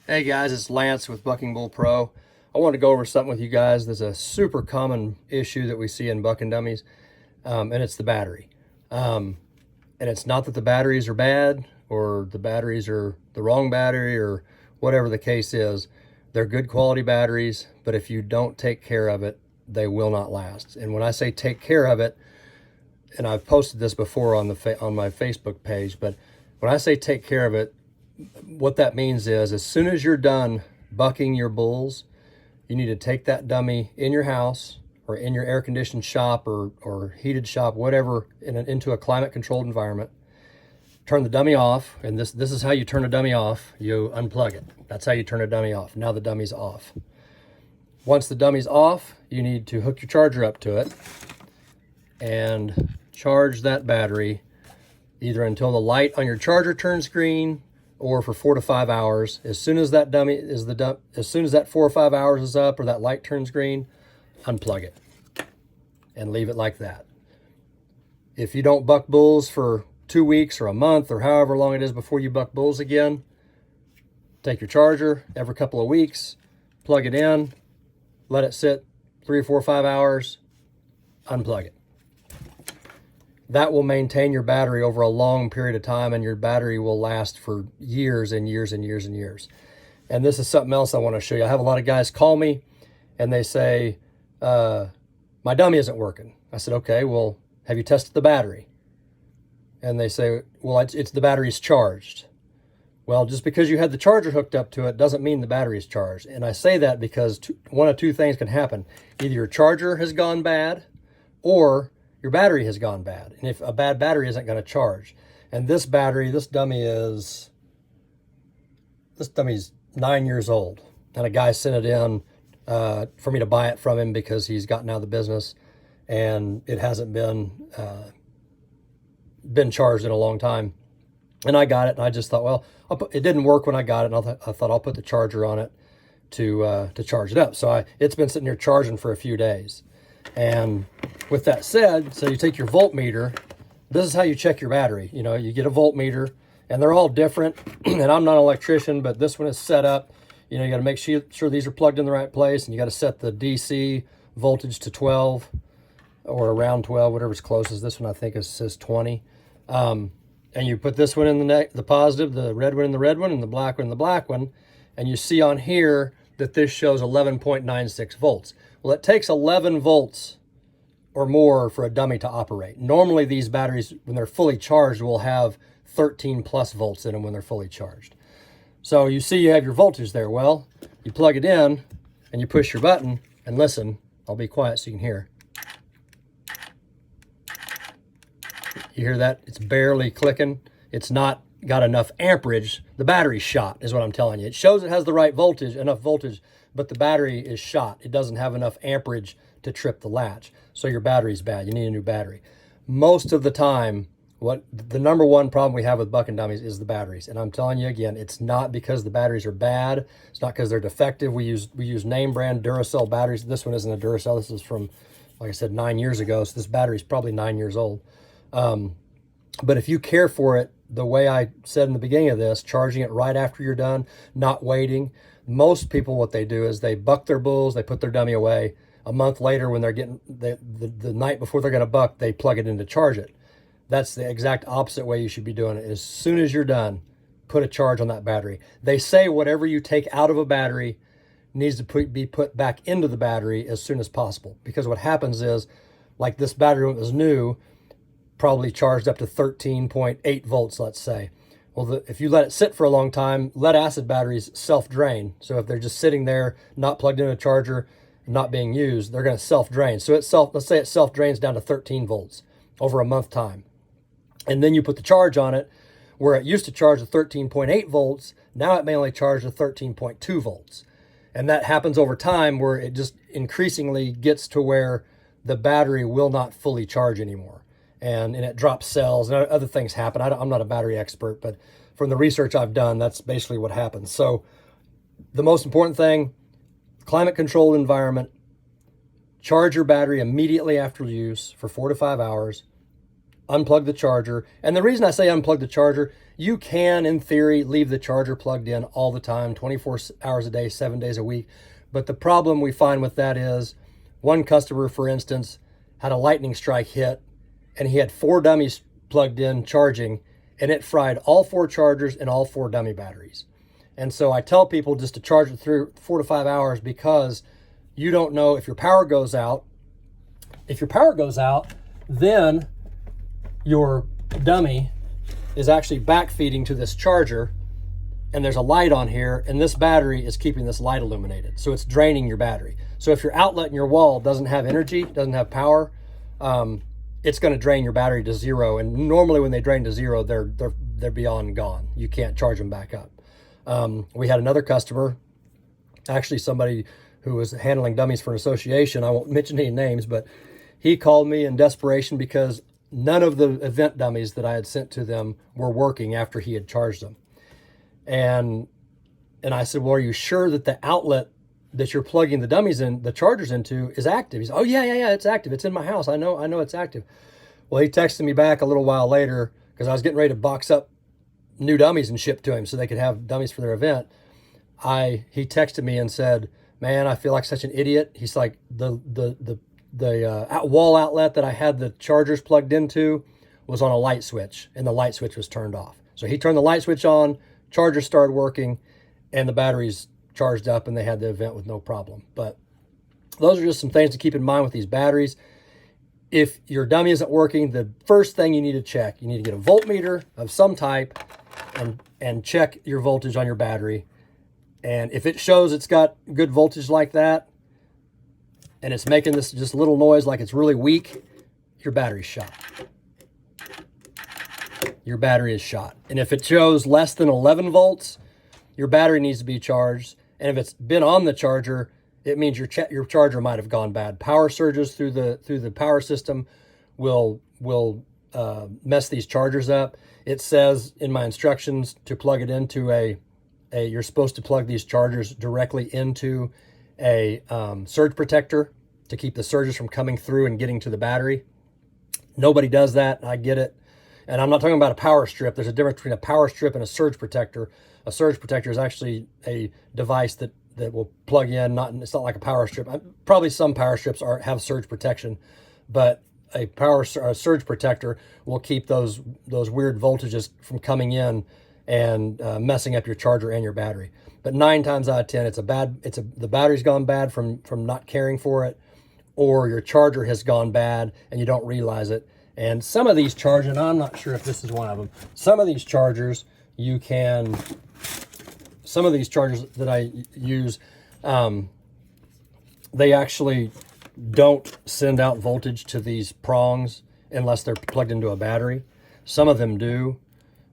Hey guys, it's Lance with Bucking Bull Pro. I want to go over something with you guys. There's a super common issue that we see in bucking dummies, and it's the battery. And it's not that the batteries are bad or the batteries are the wrong battery or whatever the case is. They're good quality batteries, but if you don't take care of it, they will not last. And when I say take care of it, and I've posted this before on my Facebook page, but when I say take care of it, what that means is as soon as you're done bucking your bulls, you need to take that dummy in your house or in your air-conditioned shop or heated shop, whatever, into a climate-controlled environment. Turn the dummy off, and this is how you turn a dummy off. You unplug it. That's how you turn a dummy off. Now the dummy's off. Once the dummy's off, you need to hook your charger up to it and charge that battery either until the light on your charger turns green or for 4 to 5 hours. As soon as that as soon as that 4 or 5 hours is up or that light turns green, unplug it and leave it like that. If you don't buck bulls for 2 weeks or a month or however long it is before you buck bulls again, take your charger every couple of weeks, plug it in, let it sit 3 or 4 or 5 hours, unplug it. That will maintain your battery over a long period of time, and your battery will last for years and years and years and years. And this is something else I want to show you. I have a lot of guys call me and they say, my dummy isn't working. I said, okay, well, have you tested the battery? And they say, well, it's the battery's charged. Well, just because you had the charger hooked up to it doesn't mean the battery is charged. And I say that because one of two things can happen. Either your charger has gone bad or your battery has gone bad. And if a bad battery isn't going to charge. And this dummy's 9 years old. And a guy sent it in for me to buy it from him because he's gotten out of the business and it hasn't been charged in a long time. And I got it and I just thought, well, it didn't work when I got it. And I thought I'll put the charger on it to charge it up. So it's been sitting here charging for a few days. And with that said, so you take your voltmeter. This is how you check your battery. You know, you get a voltmeter, and they're all different. And I'm not an electrician, but this one is set up. You know, you got to make sure these are plugged in the right place, and you got to set the DC voltage to 12 or around 12, whatever's closest. This one I think says 20. And you put this one in the positive, the red one in the red one, and the black one in the black one. And you see on here that this shows 11.96 volts. Well, it takes 11 volts or more for a dummy to operate. Normally these batteries, when they're fully charged, will have 13 plus volts in them when they're fully charged. So you see you have your voltage there. Well, you plug it in and you push your button and listen. I'll be quiet so you can hear. You hear that? It's barely clicking. It's not got enough amperage. The battery's shot is what I'm telling you. It shows it has the right voltage, enough voltage, but the battery is shot. It doesn't have enough amperage to trip the latch. So your battery's bad. You need a new battery. Most of the time, the number one problem we have with bucking dummies is the batteries. And I'm telling you again, it's not because the batteries are bad. It's not because they're defective. We use name brand Duracell batteries. This one isn't a Duracell. This is from, like I said, 9 years ago. So this battery's probably 9 years old. But if you care for it, the way I said in the beginning of this, charging it right after you're done, not waiting. Most people, what they do is they buck their bulls, they put their dummy away. A month later, when they're getting the night before they're going to buck, they plug it in to charge it. That's the exact opposite way you should be doing it. As soon as you're done, put a charge on that battery. They say whatever you take out of a battery needs to be put back into the battery as soon as possible. Because what happens is, like this battery when it was new, probably charged up to 13.8 volts, let's say. Well, if you let it sit for a long time, lead acid batteries self-drain. So if they're just sitting there, not plugged into a charger, not being used, they're going to self-drain. So let's say it self-drains down to 13 volts over a month time. And then you put the charge on it, where it used to charge at 13.8 volts, now it may only charge to 13.2 volts. And that happens over time where it just increasingly gets to where the battery will not fully charge anymore. And it drops cells and other things happen. I'm not a battery expert, but from the research I've done, that's basically what happens. So the most important thing, climate-controlled environment, charge your battery immediately after use for 4 to 5 hours, unplug the charger. And the reason I say unplug the charger, you can, in theory, leave the charger plugged in all the time, 24 hours a day, 7 days a week. But the problem we find with that is, one customer, for instance, had a lightning strike hit, and he had 4 dummies plugged in charging, and it fried all 4 chargers and all 4 dummy batteries. And so I tell people just to charge it through 4 to 5 hours, because you don't know if your power goes out. If your power goes out, then your dummy is actually backfeeding to this charger, and there's a light on here, and this battery is keeping this light illuminated. So it's draining your battery. So if your outlet in your wall doesn't have energy, doesn't have power, it's going to drain your battery to 0. And normally when they drain to 0, they're beyond gone. You can't charge them back up. We had another customer, actually somebody who was handling dummies for an association. I won't mention any names, but he called me in desperation because none of the event dummies that I had sent to them were working after he had charged them. And I said, well, are you sure that the outlet that you're plugging the dummies in, the chargers into, is active? He said, oh yeah, it's active. It's in my house. I know it's active. Well, he texted me back a little while later, because I was getting ready to box up new dummies and ship to him so they could have dummies for their event. He texted me and said, man, I feel like such an idiot. He's like, the wall outlet that I had the chargers plugged into was on a light switch, and the light switch was turned off. So he turned the light switch on, charger started working, and the batteries charged up, and they had the event with no problem. But those are just some things to keep in mind with these batteries. If your dummy isn't working, the first thing you need to check, you need to get a voltmeter of some type and check your voltage on your battery. And if it shows it's got good voltage like that, and it's making this just little noise like it's really weak, your battery's shot. Your battery is shot. And if it shows less than 11 volts, your battery needs to be charged. And if it's been on the charger, it means your charger might have gone bad. Power surges through the power system will mess these chargers up. It says in my instructions to plug it into you're supposed to plug these chargers directly into a surge protector to keep the surges from coming through and getting to the battery. Nobody does that. I get it. And I'm not talking about a power strip. There's a difference between a power strip and a surge protector. A surge protector is actually a device that will plug in. It's not like a power strip. Probably some power strips have surge protection, but a surge protector will keep those weird voltages from coming in and messing up your charger and your battery. But 9 times out of 10, the battery's gone bad from not caring for it, or your charger has gone bad and you don't realize it. And some of these chargers, and I'm not sure if this is one of them, some of these chargers that I use, they actually don't send out voltage to these prongs unless they're plugged into a battery. Some of them do.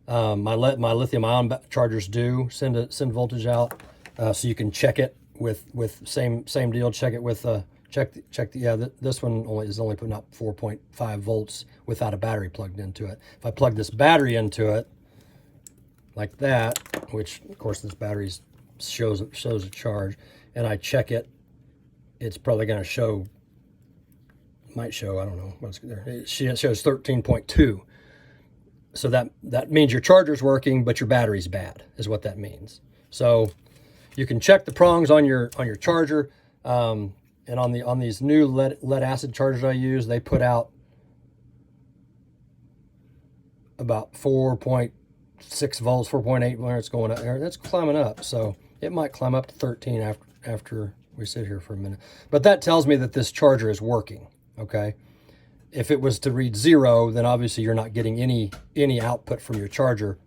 My lithium-ion chargers do send voltage out, so you can check it with same deal. Check it with this one is only putting up 4.5 volts without a battery plugged into it. If I plug this battery into it like that, which of course this battery shows a charge, and I check it, it's probably going to show. Might show, I don't know what's there. It shows 13.2. So that means your charger's working, but your battery's bad, is what that means. So you can check the prongs on your charger, and on these new lead acid chargers I use, they put out about 4.6 volts, 4.8 when it's going up there. That's climbing up, so it might climb up to 13 after we sit here for a minute. But that tells me that this charger is working. Okay. If it was to read 0, then obviously you're not getting any output from your charger,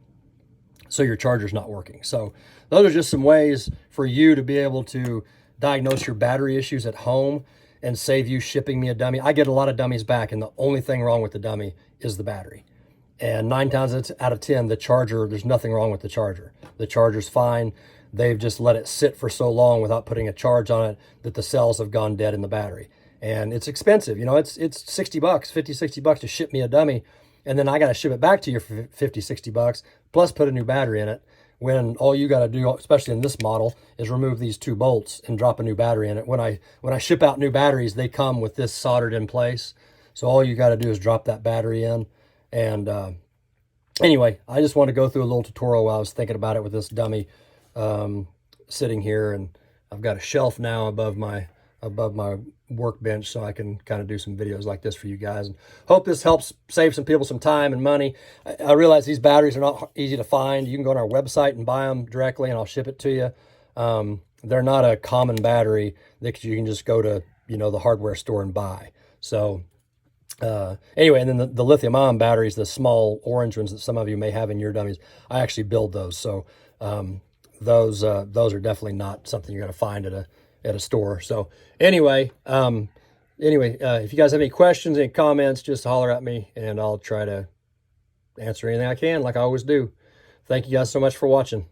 so your charger's not working. So those are just some ways for you to be able to diagnose your battery issues at home and save you shipping me a dummy. I get a lot of dummies back, and the only thing wrong with the dummy is the battery. And 9 times out of 10, the charger, there's nothing wrong with the charger. The charger's fine. They've just let it sit for so long without putting a charge on it that the cells have gone dead in the battery. And it's expensive. You know, it's $60, $50, $60 to ship me a dummy. And then I got to ship it back to you for $50, $60, plus put a new battery in it. When all you got to do, especially in this model, is remove these 2 bolts and drop a new battery in it. When I ship out new batteries, they come with this soldered in place. So all you got to do is drop that battery in, And anyway, I just want to go through a little tutorial while I was thinking about it with this dummy sitting here, and I've got a shelf now above my workbench, so I can kind of do some videos like this for you guys, and hope this helps save some people some time and money. I realize these batteries are not easy to find. You can go on our website and buy them directly, and I'll ship it to you. They're not a common battery that you can just go to, you know, the hardware store and buy. So anyway, and then the lithium ion batteries, the small orange ones that some of you may have in your dummies, I actually build those. So those are definitely not something you're going to find at a store. So anyway, if you guys have any questions, any comments, just holler at me and I'll try to answer anything I can, like I always do. Thank you guys so much for watching.